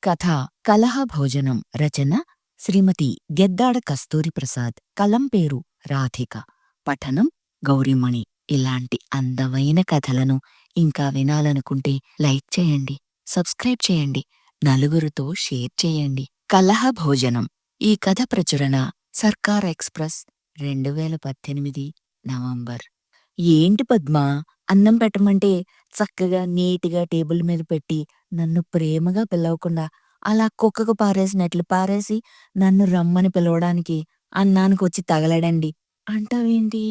కథ కలహభోజనం. రచన శ్రీమతి గెద్దాడ కస్తూరి ప్రసాద్. కలం పేరు రాధిక. పఠనం గౌరిమణి. ఇలాంటి అందమైన కథలను ఇంకా వినాలనుకుంటే లైక్ చేయండి, సబ్స్క్రైబ్ చేయండి, నలుగురితో షేర్ చేయండి. కలహభోజనం. ఈ కథ ప్రచురణ సర్కార్ ఎక్స్‌ప్రెస్ 2018 నవంబర్. ఏంటి పద్మా, అన్నం పెట్టమంటే చక్కగా నీటిగా టేబుల్ మీద పెట్టి నన్ను ప్రేమగా పిలవకుండా అలా కుక్కకు పారేసినట్లు పారేసి నన్ను రమ్మని పిలవడానికి అన్నానికొచ్చి తగలడండి అంటావేంటి?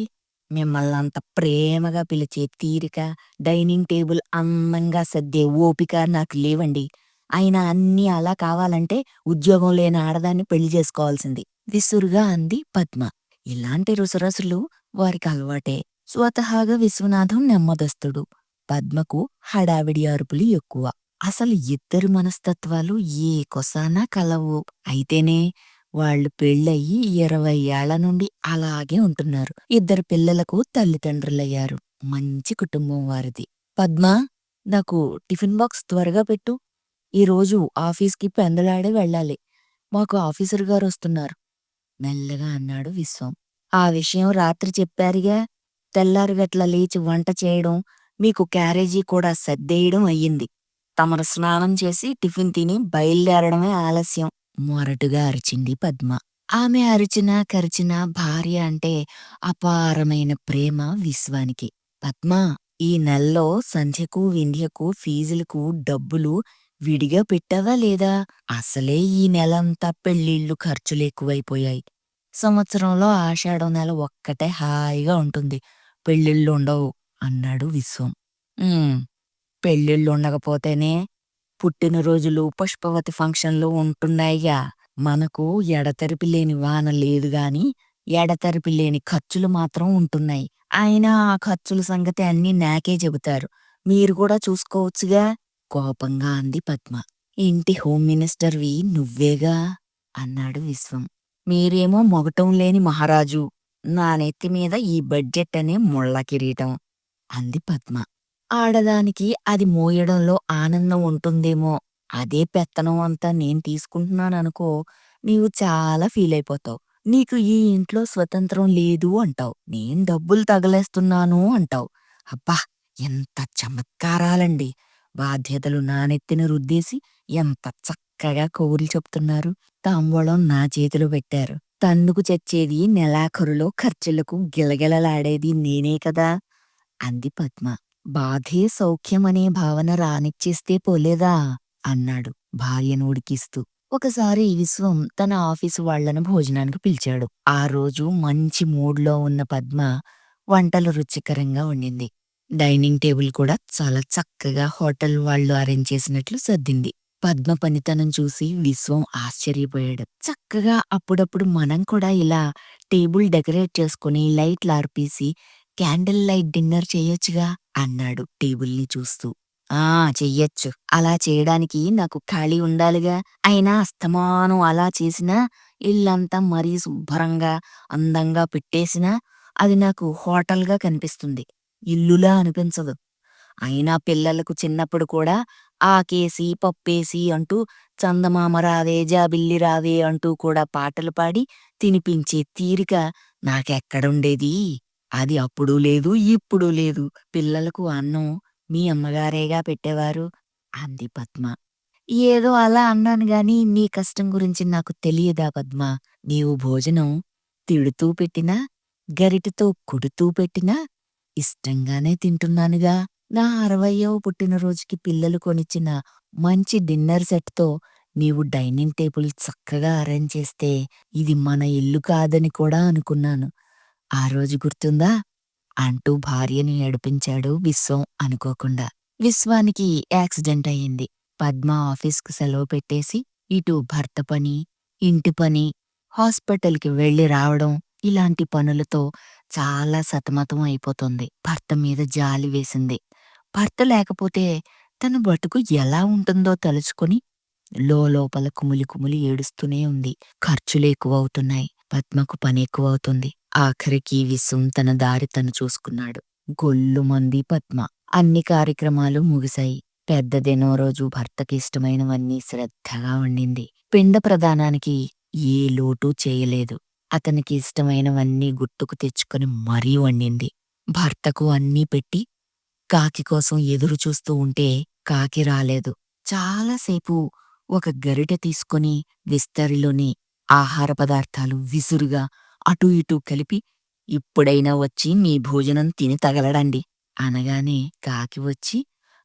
మిమ్మల్నంత ప్రేమగా పిలిచే తీరిక, డైనింగ్ టేబుల్ అందంగా సర్దే ఓపిక నాకు లేవండి. అయినా అన్నీ అలా కావాలంటే ఉద్యోగం లేని ఆడదాన్ని పెళ్లి చేసుకోవాల్సింది విసురుగా అంది పద్మ. ఇలాంటి రుసరుసలు వారికి అలవాటే. స్వతహాగా విశ్వనాథం నెమ్మదస్తుడు. పద్మకు హడావిడి అరుపులు ఎక్కువ. అసలు ఇద్దరి మనస్తత్వాలు ఏ కొసానా కలవు. అయితేనే వాళ్ళు పెళ్ళయి 20 ఏళ్ల నుండి అలాగే ఉంటున్నారు. ఇద్దరు పిల్లలకు తల్లిదండ్రులయ్యారు. మంచి కుటుంబం వారిది. పద్మా, నాకు టిఫిన్ బాక్స్ త్వరగా పెట్టు. ఈరోజు ఆఫీస్కి పెందలాడే వెళ్ళాలి. మాకు ఆఫీసర్ గారొస్తున్నారు మెల్లగా అన్నాడు విశ్వం. ఆ విషయం రాత్రి చెప్పారుగా. తెల్లారిగట్ల లేచి వంట చేయడం, మీకు క్యారేజీ కూడా సర్దేయడం అయ్యింది. తమరు స్నానం చేసి టిఫిన్ తిని బయలుదేరడమే ఆలస్యం మొరటుగా అరిచింది పద్మ. ఆమె అరిచినా కరిచినా భార్య అంటే అపారమైన ప్రేమ విశ్వానికి. పద్మా, ఈ నెల్లో సంధ్యకు వింధ్యకు ఫీజులకు డబ్బులు విడిగా పెట్టావా లేదా? అసలే ఈ నెలంతా పెళ్ళిళ్ళు ఖర్చులెక్కువైపోయాయి. సంవత్సరంలో ఆషాఢం నెల ఒక్కటే హాయిగా ఉంటుంది. పెళ్ళిళ్ళుండవు అన్నాడు విశ్వం. పెళ్ళిళ్ళుండకపోతేనే పుట్టినరోజులు, పుష్పవతి ఫంక్షన్లు ఉంటున్నాయిగా. మనకు ఎడతెరిపి లేని వాన లేదుగాని ఎడతెరిపి లేని ఖర్చులు మాత్రం ఉంటున్నాయి. అయినా ఆ ఖర్చుల సంగతి అన్నీ నాకే చెబుతారు. మీరు కూడా చూసుకోవచ్చుగా కోపంగా అంది పద్మ. ఇంటి హోమ్ మినిస్టర్వి నువ్వేగా అన్నాడు విశ్వం. మీరేమో మొగటం లేని మహారాజు. నా నెత్తిమీద ఈ బడ్జెట్ అనే ముళ్ళ కిరీటం అంది పద్మ. ఆడదానికి అది మోయడంలో ఆనందం ఉంటుందేమో. అదే పెత్తనం అంతా నేను తీసుకుంటున్నాననుకో, నీవు చాలా ఫీలైపోతావు. నీకు ఈ ఇంట్లో స్వతంత్రం లేదు అంటావు. నేను డబ్బులు తగలేస్తున్నాను అంటావు. అబ్బా, ఎంత చమత్కారాలండి! బాధ్యతలు నా నెత్తిన రుద్దేసి ఎంత చక్కగా కబుర్లు చెప్తున్నారు. తాంబూలం నా చేతిలో పెట్టారు. తన్నుకు చచ్చేది నెలాఖరులో ఖర్చులకు గిలగిలలాడేది నేనే కదా అంది పద్మ. బాధే సౌఖ్యమనే భావన రానిచ్చేస్తే పోలేదా అన్నాడు భార్యను ఉడికిస్తూ. ఒకసారి విశ్వం తన ఆఫీసు వాళ్లను భోజనానికి పిలిచాడు. ఆ రోజు మంచి మూడ్లో ఉన్న పద్మ వంటలు రుచికరంగా వండింది. డైనింగ్ టేబుల్ కూడా చాలా చక్కగా హోటల్ వాళ్ళు అరేంజ్ చేసినట్లు సర్దింది. పద్మ పనితనం చూసి విశ్వం ఆశ్చర్యపోయాడు. చక్కగా అప్పుడప్పుడు మనం కూడా ఇలా టేబుల్ డెకరేట్ చేసుకుని లైట్లు ఆర్పేసి క్యాండిల్ లైట్ డిన్నర్ చెయ్యొచ్చుగా అన్నాడు టేబుల్ని చూస్తూ. ఆ, చెయ్యొచ్చు. అలా చేయడానికి నాకు ఖాళీ ఉండాలిగా. అయినా అస్తమానం అలా చేసినా, ఇల్లంతా మరీ శుభ్రంగా అందంగా పెట్టేసినా అది నాకు హోటల్గా కనిపిస్తుంది, ఇల్లులా అనిపించదు. అయినా పిల్లలకు చిన్నప్పుడు కూడా ఆకేసి పప్పేసి అంటూ చందమామ రావే జాబిల్లి రావే అంటూ కూడా పాటలు పాడి తినిపించే తీరిక నాకెక్కడుండేది? అది అప్పుడూ లేదు, ఇప్పుడూ లేదు. పిల్లలకు అన్నం మీ అమ్మగారేగా పెట్టేవారు అంది పద్మ. ఏదో అలా అన్నాను గాని నీ కష్టం గురించి నాకు తెలియదా పద్మ? నీవు భోజనం తిడుతూ పెట్టినా, గరిటెతో కొడుతూ పెట్టినా ఇష్టంగానే తింటున్నానుగా. నా 60వ పుట్టినరోజుకి పిల్లలు కొనిచ్చిన మంచి డిన్నర్ సెట్తో నీవు డైనింగ్ టేబుల్ చక్కగా అరేంజ్ చేస్తే ఇది మన ఇల్లు కాదని కూడా అనుకున్నాను. ఆ రోజు గుర్తుందా అంటూ భార్యని ఏడిపించాడు విశ్వం అనుకోకుండా. విశ్వానికి యాక్సిడెంట్ అయ్యింది. పద్మ ఆఫీస్కు సెలవు పెట్టేసి ఇటు భర్త పని, ఇంటి పని, హాస్పిటల్కి వెళ్లి రావడం ఇలాంటి పనులతో చాలా సతమతం అయిపోతుంది. భర్త మీద జాలి వేసింది. భర్త లేకపోతే తన బతుకు ఎలా ఉంటుందో తలుచుకుని లోపల కుమిలి కుమిలి ఏడుస్తూనే ఉంది. ఖర్చులు ఎక్కువవుతున్నాయి. పద్మకు పని ఎక్కువవుతుంది. ఆఖరికి విశ్వం తన దారి తను చూసుకున్నాడు. గొల్లుమంది పద్మ. అన్ని కార్యక్రమాలు ముగిశాయి. పెద్ద దినం రోజు భర్తకి ఇష్టమైనవన్నీ శ్రద్ధగా వండింది. పిండ ప్రదానానికి ఏ లోటు చేయలేదు. అతనికి ఇష్టమైనవన్నీ గుర్తుకు తెచ్చుకొని మరీ వండింది. భర్తకు అన్నీ పెట్టి కాకి కోసం ఎదురు చూస్తూ ఉంటే కాకి రాలేదు. చాలాసేపు ఒక గరిటె తీసుకొని విస్తరిలోని ఆహార పదార్థాలు విసురుగా అటూ ఇటూ కలిపి, ఇప్పుడైనా వచ్చి మీ భోజనం తిని తగలడండి అనగానే కాకి వచ్చి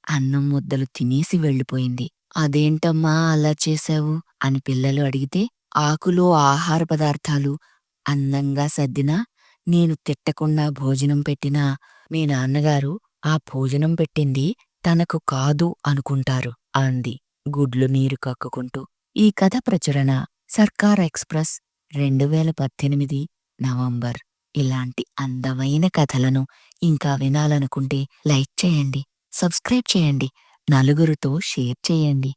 అన్నం ముద్దలు తినేసి వెళ్ళిపోయింది. అదేంటమ్మా అలా చేశావు అని పిల్లలు అడిగితే, ఆకులో ఆహార పదార్థాలు అందంగా సర్దినా, నేను తిట్టకుండా భోజనం పెట్టినా మీ నాన్నగారు ఆ భోజనం పెట్టింది తనకు కాదు అనుకుంటారు అంది గుడ్లు నీరు కక్కుకుంటూ. ఈ కథ ప్రచురణ సర్కార్ ఎక్స్‌ప్రెస్ 2018 నవంబర్. ఇలాంటి అందమైన కథలను ఇంకా వినాలనుకుంటే లైక్ చేయండి, సబ్స్క్రైబ్ చేయండి, నలుగురితో షేర్ చేయండి.